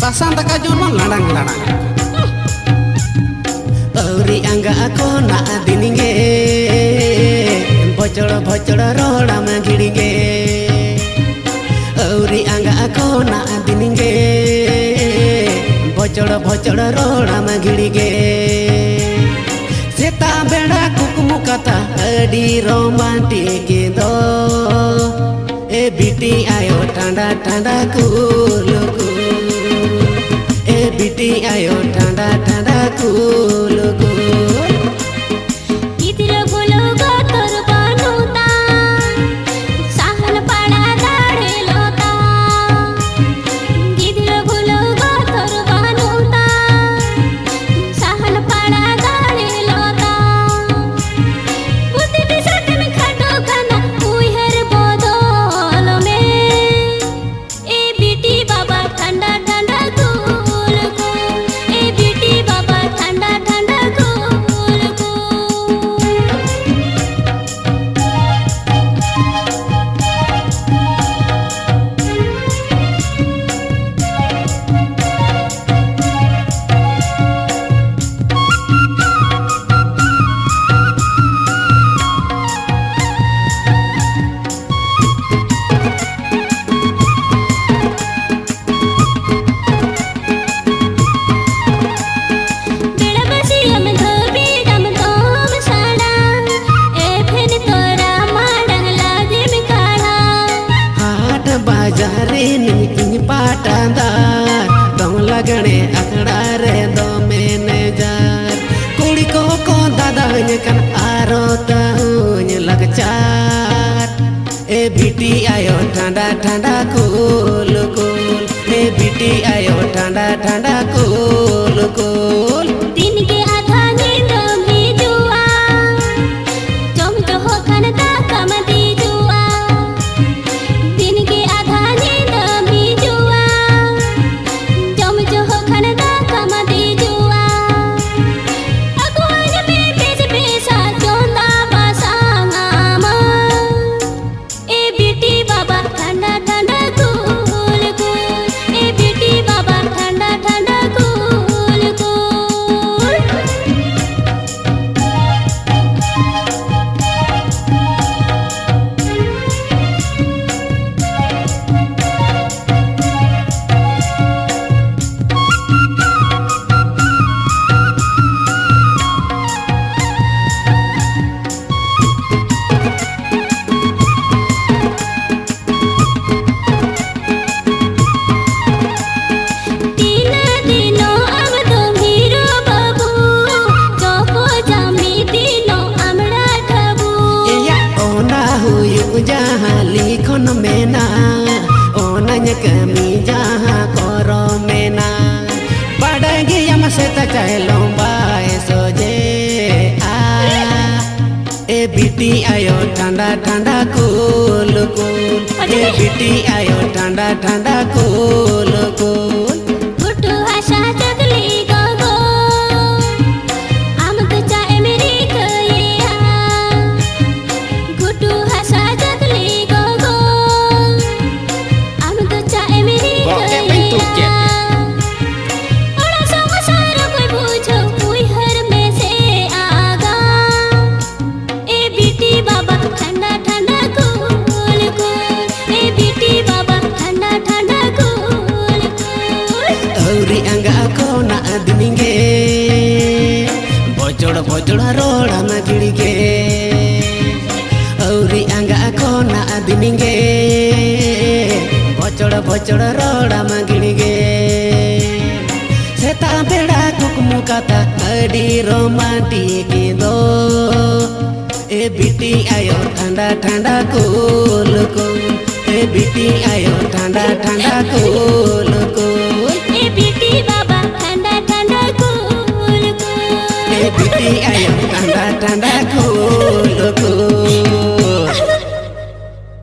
Sasan tak kajun ladang-ladang Auri angga aku nak dininge Bocor-bocor roda manggiringe Auri angga aku nak dininge Bocor-bocor roda manggiringe Seta beda kukumu kata adi romantik itu biti ayo tanda-tanda kuluku biti ayo tanda-tanda kuluku ini patandar dong lagane akda re do manager kuli ko dadanya kan aro tahunya lagcar biti ayo tanda-tanda kul kul biti ayo tanda-tanda kul kul दिन के आधा नींद भी जुआ जम जो हो खनता कम दी जुआ दिन के आधा नींद भी जुआ जम जो हो खनता कम दी जुआ अगुवान में बेच बेचा जोंदा बसांगामा ए बेटी बाबा ठंडा ठंडा कूल कूल ए बेटी बाबा ठंडा ठंडा कूल कूल लिखन मेना ओनanya kami jaha koro mena padagi yam seta chahe lomba soje e biti ayo tanda tanda kul kul e biti ayo tanda tanda kul kul गुट्टू आशा जगली गगो आम तो चाहे मेरी कहिया गुट्टू आशा जगली गगो आम तो चाहे मेरी कहिया बड़ा संसार कोई पूछो कोई हर में से आगा ए बेटी बाबा ठंडा ठंडा कूल कूल ए बेटी बाबा ठंडा ठंडा cool cool Auri angga aku nak dininge bocor-bocor roda magirige Auri angga aku nak dininge bocor-bocor roda magirige Seta beda kukumu kata adi romantik itu e biti ayo tanda-tanda kul kul e biti ayo tanda-tanda kul kul ए बेटी बाबा ठंडा ठंडा cool cool biti ayo tanda-tanda kul